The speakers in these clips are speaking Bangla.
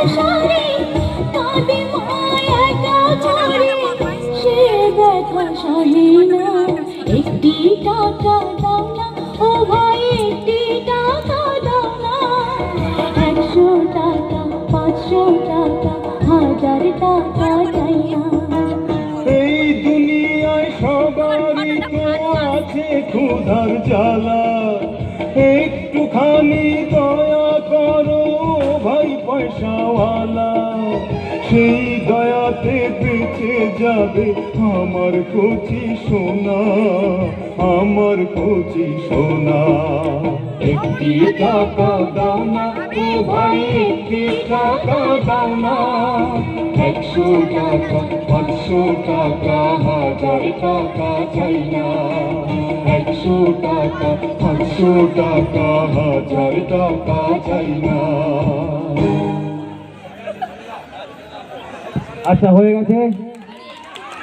আশারে কাঁদে মায়া ঝরে সে ব্যথা সহে না। একটি টাকা দাও না ও ভাই, একটি টাকা দাও না। 100 টাকা 500 টাকা 1000 টাকা চাই না। এই দুনিয়ায় সবারই তো আছে ক্ষুধার জ্বালা, একটুখানি দয়া করো ভাই পয়সাওয়ালা। সেই দয়াতে বেঁচে যাবে আমার কচি সোনা, আমার কচি সোনা। একটি টাকা দাও না ও ভাই, একটি টাকা দাও না। 100 টাকা 500 টাকা 1000 টাকা চাই না। 100 টাকা 500 টাকা 1000 টাকা চাই না। আচ্ছা হয়ে গেছে,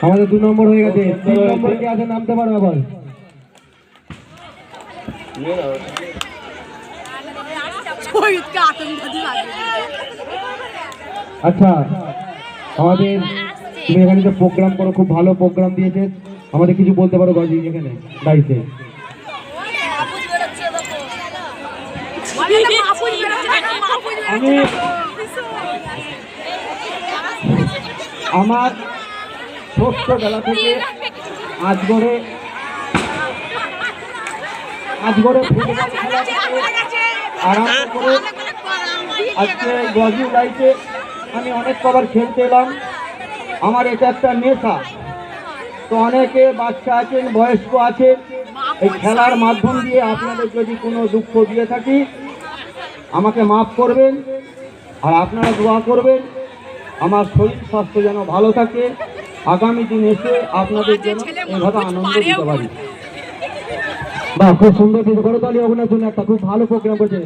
আমাদের 2 নম্বর হয়ে গেছে। 3 নম্বর কে আছে নামতে পারো আবার? আচ্ছা আমাদের তুমি এখানে যে প্রোগ্রাম করো, খুব ভালো প্রোগ্রাম দিয়েছে, আমাদের কিছু বলতে পারো গাজি এখানে গাইতে? আমার ছোট্টবেলা থেকে আজগরে ফুটবল খেলা আরম্ভ করে আজকে গজি লাইফে আমি অনেক কবার খেলতে এলাম। আমার এটা একটা নেশা। তো অনেকে বাচ্চা আছেন, বয়স্ক আছেন, এই খেলার মাধ্যম দিয়ে আপনাদের যদি কোনো দুঃখ দিয়ে থাকি আমাকে মাফ করবেন, আর আপনারা দোয়া করবেন আমার শরীর স্বাস্থ্য যেন ভালো থাকে, আগামী দিন এসে আপনাদের যেন এভাবে আনন্দ দিতে পারি। বাহ, খুব সুন্দর কিছু করো তাহলে ওনার জন্য একটা খুব ভালো প্রোগ্রাম করছে।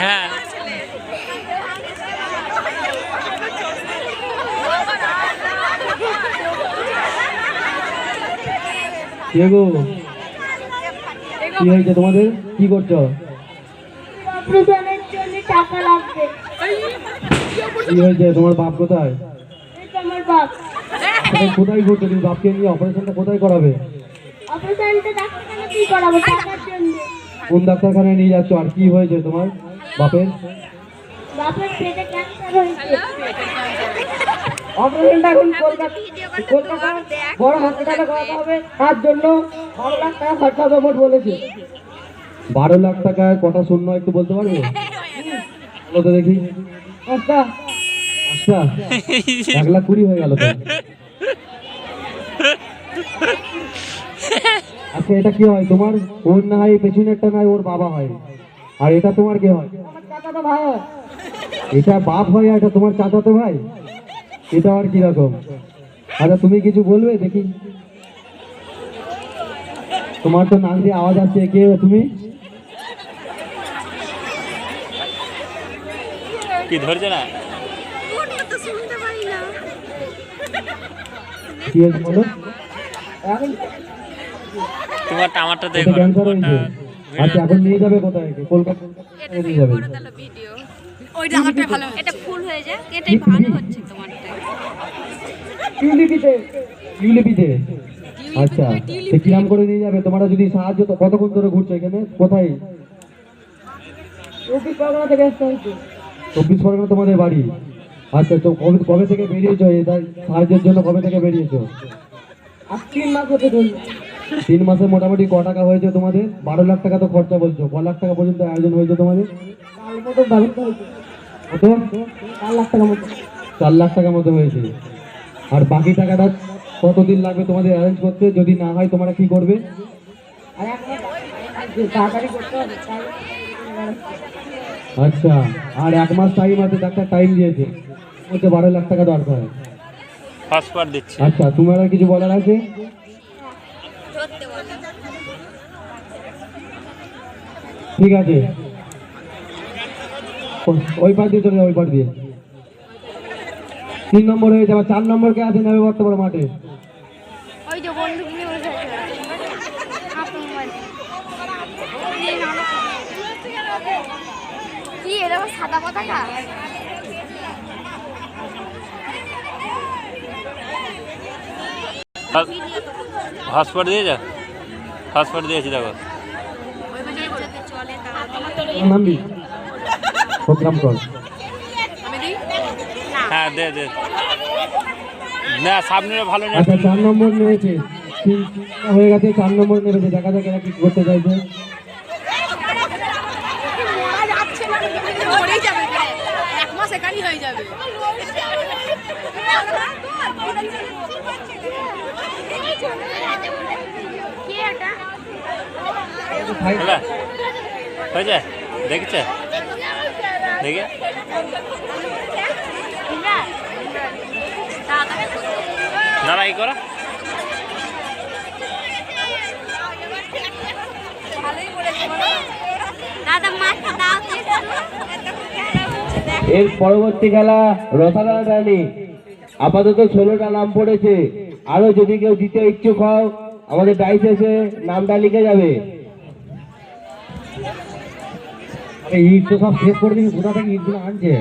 হ্যাঁ কি হয়েছে তোমাদের, কি করছো? অপারেশনের জন্য টাকা লাগবে। কি হয়েছে, তোমার বাপ কোথায়? আমার বাপ কোথায় ঘুরছো তুমি? বাপকে নিয়ে অপারেশনটা কোথায় করাবে? অপারেশনটা ডাক্তারখানাতেই করাবো টাকার জন্য। কোন ডাক্তারখানায় নিয়ে যাচ্ছ? আর কি হয়েছে তোমার বাপের? বাপের পেটে ক্যান্সার হয়েছে। অপারেশনটা এখন কলকাতা বড় হসপিটালে করাতে হবে, তার জন্য 12 লাখ টাকা খরচা হবে মোট বলেছে। 12 লাখ টাকায় কটা শূন্য একটু বলতে পারবে? বলো তো দেখি। আচ্ছা 1,20,000 হয়ে গেল তো। আচ্ছা এটা কি হয় তোমার? ওর না হয় পেছনে একটা নাই, ওর বাবা হয়, আর এটা তোমার কে হয়? চাচাতো ভাই হয়। এটা বাপ হয়, আর এটা তোমার চাচাতো ভাই। এটা আর কিরকম? আচ্ছা তুমি কিছু বলবে দেখি? তোমার তো নাম দিয়ে আওয়াজ আসছে, কে তুমি? কি ধরছে না? কি হয়েছে বলো? তোমার টামারটা দেখো। ক্যান্সার হয়েছে। আচ্ছা এখন নিয়ে যাবে কোথায়? কলকাতা নিয়ে যাবে। ওই জায়গাটা ভালো, এটা ফুল হয়ে যায়, এটাই ভালো হচ্ছে তোমারটা। টিউলিপিতে। আচ্ছা সে কিরাম করে নিয়ে যাবে? তোমরা যদি সাহায্য, তো কতক্ষণ ধরে ঘুরছো এখানে? কোথায়? 24 পরগনা থেকে আসতে হয়েছে। 24 পরগনা তোমাদের বাড়ি? আচ্ছা তো কবে থেকে বেরিয়েছো এটা সাহায্যের জন্য? কবে থেকে বেরিয়েছো? 3 মাস হতে চলছে। 3 মাসে মোটামুটি ক টাকা হয়েছে তোমাদের? 12 লাখ টাকা তো খরচা বলছো, ক লাখ টাকা পর্যন্ত আয়োজন হয়েছে তোমাদের? 4 লাখ টাকা মতো। 4 লাখ টাকা মতো হয়েছে। আর বাকি টাকাটা কতদিন লাগবে তোমাদের অ্যারেঞ্জ করতে? যদি না হয় তোমরা কি করবে? আচ্ছা আর 1 মাস টাইম আছে, ডাক্তার টাইম দিয়েছে, মধ্যে 12 লাখ টাকা দরকার। পাসপোর্ট দিচ্ছি। আচ্ছা তোমার আর কিছু বলার আছে? ঠিক আছে ওই পাশ দিয়ে চলে যাও, ওই পাশ দিয়ে। 3 নম্বর হয়ে যাবে। 4 নম্বর কে আছে নেবে বর্তমান মাঠে? ওই যে বন্ধু কিনে বসে আছে। কি এটা আবার সাদা পতাকা? হটস্পট দিয়ে যা, হটস্পট দিয়েছি দেখো। চলে নামবি প্রোগ্রাম কর। হ্যাঁ দে দে, না সামনে ভালো নেই। আচ্ছা 4 নম্বর নেমেছে, 3 হয়ে গেছে, 4 নম্বর নেমেছে। দেখা যাক এরা কি করতে চাইছে। এক মাস এখানেই হয়ে যাবে। হ্যালো হয়েছে, দেখেছে দেখে দাঁড়া এই করা। দাদা মাথা দাও। এর পরবর্তী খেলা রসাদার রানী। আপাতত 16টা নাম পড়েছে। আরো যদি কেউ দিতে ইচ্ছুক হও আমাদের ডাইস এসে নামটা লিখে যাবে। ইট তো সব শেষ করে দিবি, কোথা থেকে ইটগুলো আনছে?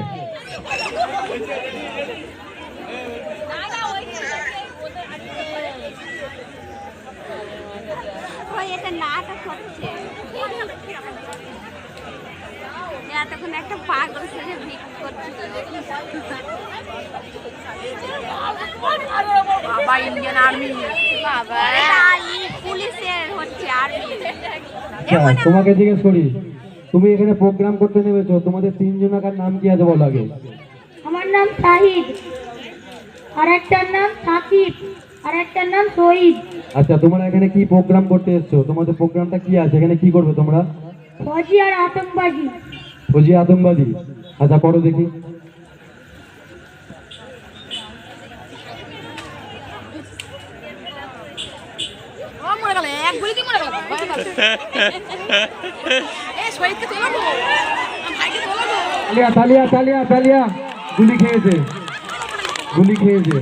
এটা নাটক হচ্ছে। এতক্ষণ একটা পাগল ছেলে ভিড় করছিল। বাবা ইন্ডিয়ান আর্মি, বাবা পুলিশের হচ্ছে আর্মি। তোমাকে জিজ্ঞেস করি, তুমি এখানে প্রোগ্রাম করতে নেমেছো, তোমাদের 3 জনাকার নাম কি আছে বলো আগে। আমার নাম শাহিদ, আর একটার নাম সাকিব, আর একটার নাম শহীদ। আচ্ছা তোমরা এখানে কি প্রোগ্রাম করতে এসছো? তোমাদের প্রোগ্রামটা কি আছে? এখানে কি করবে তোমরা? ফৌজি আর আতঙ্কবাজি। ফৌজি আতঙ্কবাদী। আচ্ছা করো দেখি। তালিয়া তালিয়া তালিয়া তালিয়া। গুলি খেয়েছে, গুলি খেয়েছে।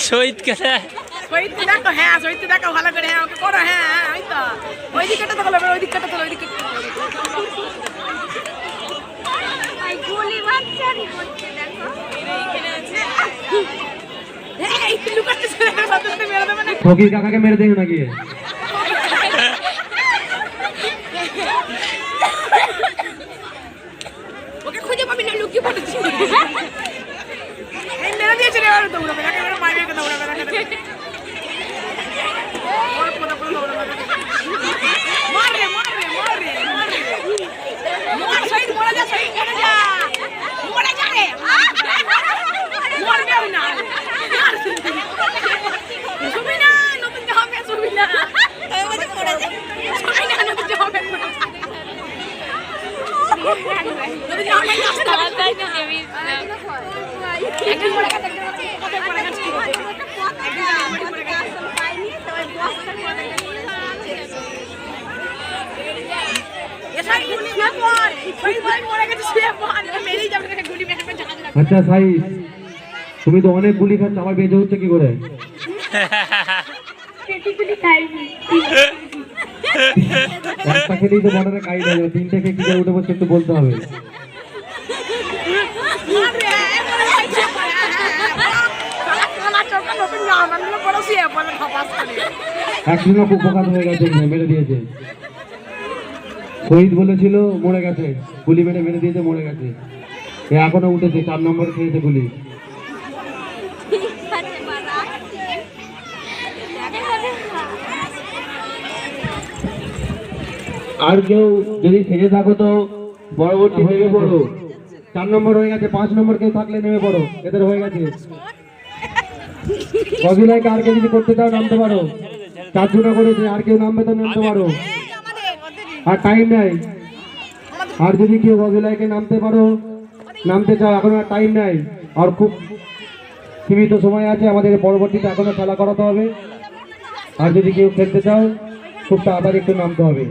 শহীদ কেটে শহীদ দেখো, হ্যাঁ শহীদ দেখো ভালো করে, হ্যাঁ ওকে করো, হ্যাঁ ওই তো ওই দিকটা তো ভালো, ওই দিকটা তো ওই দিকে গুলি বাচ্চারি করছে দেখো। ফকির কাকাকে মেরে দেবে নাকি? ওকে খুঁজে পাবি না, লুকিয়ে পড়েছি। এই মেরে দিয়েছে রে, আর দৌড়াবে না, একেবারে মায়ের কাছে দৌড়াবে না। মার রে মার রে মার রে মার রে, মার শহীদ, মরে যা শহীদ, মরে যা, মরে যা রে, মরবেও না। সুবিনা নতুন জামা, সুবিনা সুবিনা নতুন জামা নতুন জামা তাই না দেবী একদম পড়ে গেছে, একদম পড়ে গেছে, আচ্ছা সাই, তুমি তো অনেক গুলি খাচ্ছ, আমার বেঁচে হচ্ছে কি করে? বেশিগুলি খাইনি। একটা খেলেই তো বর্ডারে কাই দেয়, 3টে খেয়ে কি করে উঠে বসে একটু বলতে হবে। একজন উপকার হয়ে গেছে, মেরে দিয়েছে। শহীদ বলেছিল মরে গেছে, গুলি মেরে মেরে দিয়েছে, মরে গেছে। এখনো উঠেছে, 4 নম্বর খেয়েছে গুলি। আর কেউ যদি থেকে থাকো তো পরবর্তী হয়ে পড়ো। 4 নম্বর হয়ে গেছে, 5 নম্বর কেউ থাকলে নেমে পড়ো, এদের হয়ে গেছে। কবিলাইকে আর কেউ যদি করতে চাও নামতে পারো, 4 জনা করেছে, আর কেউ নামবে তো নামতে পারো, আর টাইম নাই। আর যদি কেউ কবিলাইকে নামতে পারো, নামতে চাও, এখন আর টাইম নাই, আর খুব সীমিত সময় আছে, আমাদের পরবর্তীতে এখনো খেলা করাতে হবে। আর যদি কেউ খেলতে চাও খুব তাড়াতাড়ি একটু নামতে হবে।